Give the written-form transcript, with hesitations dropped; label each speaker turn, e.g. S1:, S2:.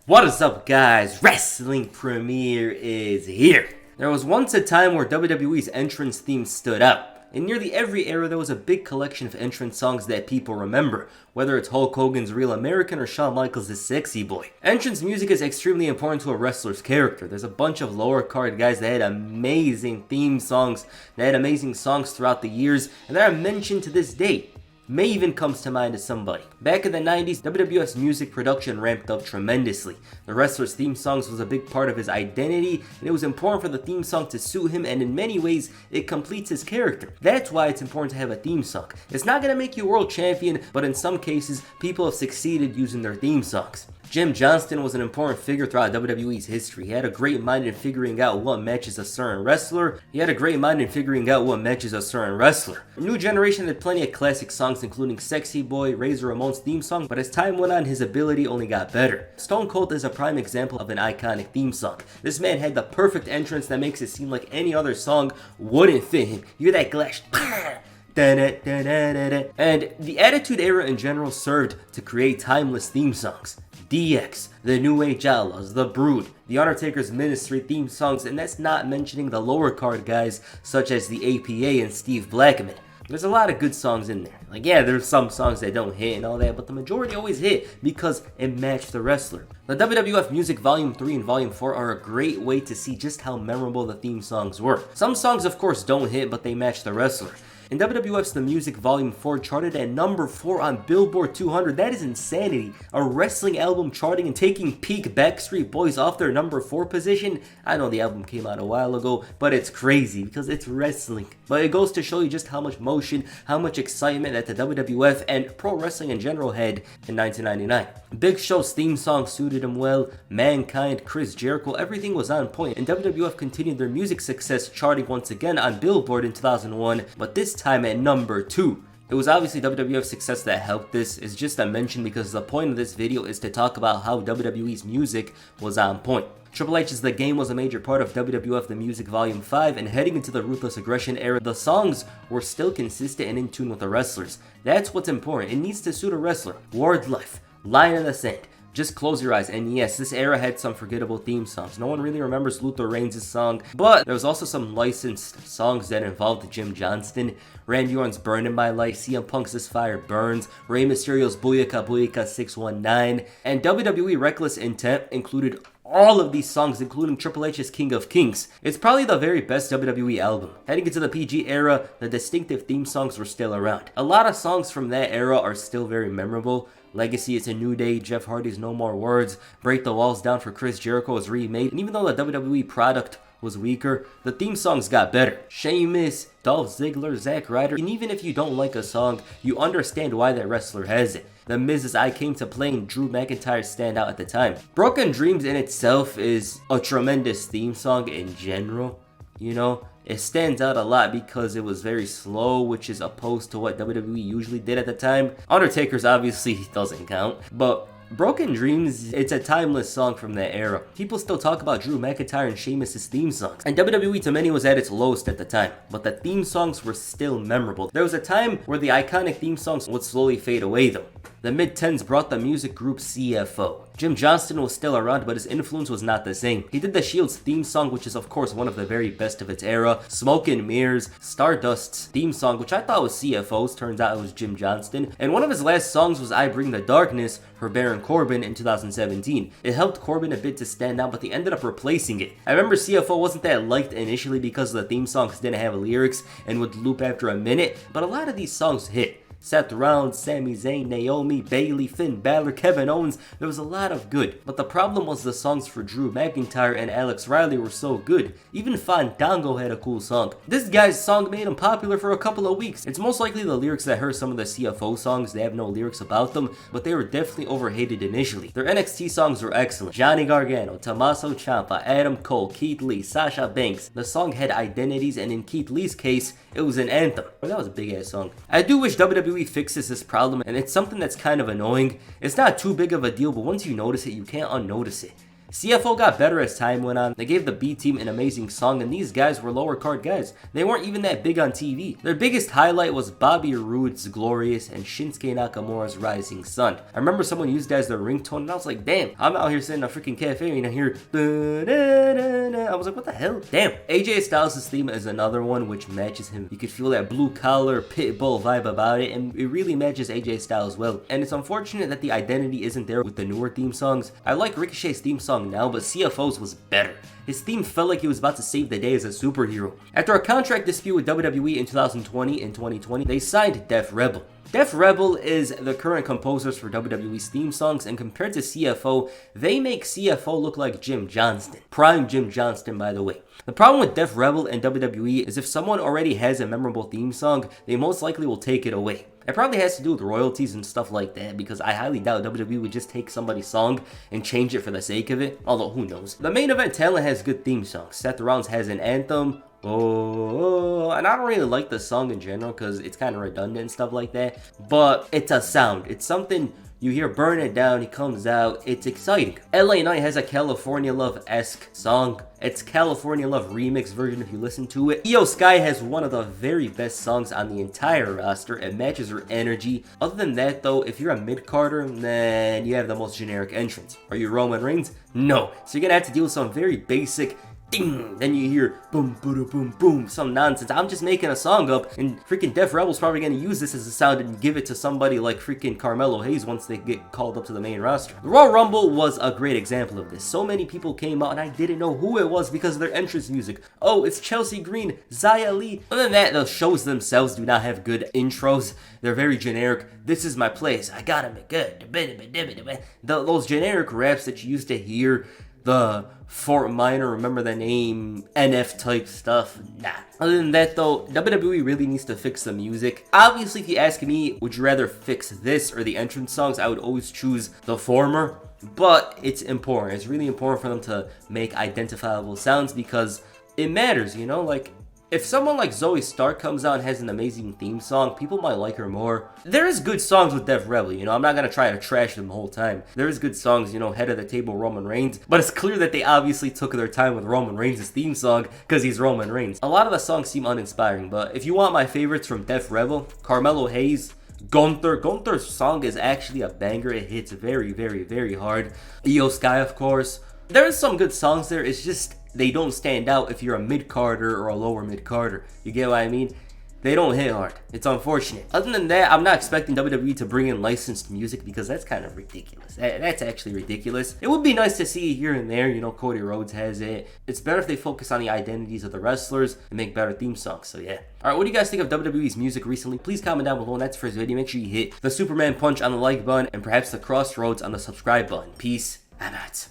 S1: What is up, guys? Wrestling Premiere is here. There was once a time where WWE's entrance theme stood out. In nearly every era, there was a big collection of entrance songs that people remember, whether it's Hulk Hogan's Real American or Shawn Michaels' Sexy Boy. Entrance music is extremely important to a wrestler's character. There's a bunch of lower card guys that had amazing theme songs, that had amazing songs throughout the years, and that are mentioned to this day. Maven comes to mind as somebody. Back in the 90s, WWF's music production ramped up tremendously. The wrestler's theme songs was a big part of his identity, and it was important for the theme song to suit him, and in many ways, it completes his character. That's why it's important to have a theme song. It's not gonna make you world champion, but in some cases, people have succeeded using their theme songs. Jim Johnston was an important figure throughout WWE's history. He had a great mind in figuring out what matches a certain wrestler. A new generation had plenty of classic songs, including Sexy Boy, Razor Ramon's theme song, but as time went on, his ability only got better. Stone Cold is a prime example of an iconic theme song. This man had the perfect entrance that makes it seem like any other song wouldn't fit him. You hear that glash? And the Attitude Era in general served to create timeless theme songs. DX, the New Age Outlaws, The Brood, The Undertaker's Ministry theme songs, and that's not mentioning the lower card guys such as the APA and Steve Blackman. There's a lot of good songs in there. Like, yeah, there's some songs that don't hit and all that, but the majority always hit because it matched the wrestler. The WWF Music Volume 3 and Volume 4 are a great way to see just how memorable the theme songs were. Some songs, of course, don't hit, but they match the wrestler. In WWF's The Music Volume 4 charted at number 4 on Billboard 200. That is insanity. A wrestling album charting and taking peak Backstreet Boys off their number 4 position. I know the album came out a while ago, but it's crazy because it's wrestling. But it goes to show you just how much motion, how much excitement that the WWF and pro wrestling in general had in 1999. Big Show's theme song suited him well. Mankind, Chris Jericho, everything was on point. And WWF continued their music success, charting once again on Billboard in 2001, but this time at number 2. It was obviously WWF's success that helped this. It's just a mention because the point of this video is to talk about how WWE's music was on point. Triple H's The Game was a major part of WWF The Music Volume 5, and heading into the Ruthless Aggression era, the songs were still consistent and in tune with the wrestlers. That's what's important. It needs to suit a wrestler. Ward Life, Line in the Sand, Just Close Your Eyes, and yes, this era had some forgettable theme songs. No one really remembers Luther Reigns' song, but there was also some licensed songs that involved Jim Johnston. Randy Orton's Burning My Life, CM Punk's This Fire Burns, Rey Mysterio's Booyaka Booyaka 619, and WWE Reckless Intent included all of these songs, including Triple H's King of Kings. It's probably the very best WWE album. Heading into the PG era, the distinctive theme songs were still around. A lot of songs from that era are still very memorable. Legacy, It's a New Day, Jeff Hardy's No More Words, Break the Walls Down for Chris Jericho was remade, and even though the WWE product was weaker, the theme songs got better. Sheamus, Dolph Ziggler, Zack Ryder, and even if you don't like a song, you understand why that wrestler has it. The Miz's I Came to Play and Drew McIntyre stand out at the time. Broken Dreams in itself is a tremendous theme song in general, you know? It stands out a lot because it was very slow, which is opposed to what WWE usually did at the time. Undertaker's obviously doesn't count, but Broken Dreams, it's a timeless song from that era. People still talk about Drew McIntyre and Sheamus' theme songs, and WWE to many was at its lowest at the time, but the theme songs were still memorable. There was a time where the iconic theme songs would slowly fade away though. The mid-10s brought the music group CFO. Jim Johnston was still around, but his influence was not the same. He did the Shield's theme song, which is of course one of the very best of its era. Smoke and Mirrors, Stardust's theme song, which I thought was CFO's, turns out it was Jim Johnston. And one of his last songs was I Bring the Darkness for Baron Corbin in 2017. It helped Corbin a bit to stand out, but they ended up replacing it. I remember CFO wasn't that liked initially because the theme songs didn't have lyrics and would loop after a minute, but a lot of these songs hit. Seth Rollins, Sami Zayn, Naomi, Bayley, Finn Balor, Kevin Owens, there was a lot of good. But the problem was the songs for Drew McIntyre and Alex Riley were so good. Even Fandango had a cool song. This guy's song made him popular for a couple of weeks. It's most likely the lyrics that hurt some of the CFO songs. They have no lyrics about them, but they were definitely overhated initially. Their NXT songs were excellent. Johnny Gargano, Tommaso Ciampa, Adam Cole, Keith Lee, Sasha Banks. The song had identities, and in Keith Lee's case, it was an anthem. That was a big ass song. I do wish WWE fixes this problem, and it's something that's kind of annoying. It's not too big of a deal, but once you notice it, you can't unnotice it. CFO got better as time went on. They gave the B team an amazing song, and these guys were lower card guys. They weren't even that big on TV. Their biggest highlight was Bobby Roode's Glorious and Shinsuke Nakamura's Rising Sun. I remember someone used that as their ringtone, and I was like, damn, I'm out here sitting in a freaking cafe and I hear I was like, what the hell? Damn. AJ Styles' theme is another one which matches him. You could feel that blue collar pit bull vibe about it, and it really matches AJ Styles well. And it's unfortunate that the identity isn't there with the newer theme songs. I like Ricochet's theme song now, but CFO's was better. His theme felt like he was about to save the day as a superhero. After a contract dispute with WWE in 2020 and 2020, they signed Def Rebel. Def Rebel is the current composers for WWE's theme songs, and compared to CFO, they make CFO look like Jim Johnston. Prime Jim Johnston, by the way. The problem with Def Rebel and WWE is if someone already has a memorable theme song, they most likely will take it away. It probably has to do with royalties and stuff like that, because I highly doubt WWE would just take somebody's song and change it for the sake of it, although who knows. The main event talent has good theme songs. Seth Rollins has an anthem, and I don't really like the song in general because it's kind of redundant and stuff like that, but it's a sound. It's something you hear Burn It Down, he comes out, it's exciting. LA Knight has a California Love-esque song. It's California Love remix version if you listen to it. Io Sky has one of the very best songs on the entire roster. It matches her energy. Other than that though, if you're a mid-carder, then you have the most generic entrance. Are you Roman Reigns? No. So you're gonna have to deal with some very basic ding, then you hear boom, boom, boom, boom, some nonsense. I'm just making a song up, and freaking Def Rebel's probably gonna use this as a sound and give it to somebody like freaking Carmelo Hayes once they get called up to the main roster. The Royal Rumble was a great example of this. So many people came out and I didn't know who it was because of their entrance music. Oh, it's Chelsea Green, Xia Li. Other than that, the shows themselves do not have good intros. They're very generic. This is my place, I gotta make good. Those generic raps that you used to hear, the Fort Minor, remember the name, NF type stuff, nah. Other than that though, WWE really needs to fix the music. Obviously, if you ask me, would you rather fix this or the entrance songs, I would always choose the former. But it's important. It's really important for them to make identifiable sounds because it matters, you know? Like, if someone like Zoe Stark comes out and has an amazing theme song, people might like her more. There is good songs with Def Rebel, you know, I'm not gonna try to trash them the whole time. There is good songs, you know, head of the table Roman Reigns, but it's clear that they obviously took their time with Roman Reigns' theme song because he's Roman Reigns. A lot of the songs seem uninspiring, but if you want my favorites from Def Rebel, Carmelo Hayes, Gunther's song is actually a banger. It hits very, very, very hard. Io Sky, of course. There is some good songs there, it's just they don't stand out if you're a mid-carder or a lower mid-carder. You get what I mean? They don't hit hard. It's unfortunate. Other than that, I'm not expecting WWE to bring in licensed music because that's kind of ridiculous. That's actually ridiculous. It would be nice to see here and there, you know, Cody Rhodes has it. It's better if they focus on the identities of the wrestlers and make better theme songs, so yeah. Alright, what do you guys think of WWE's music recently? Please comment down below, and that's for this video. Make sure you hit the Superman punch on the like button and perhaps the crossroads on the subscribe button. Peace, I'm out.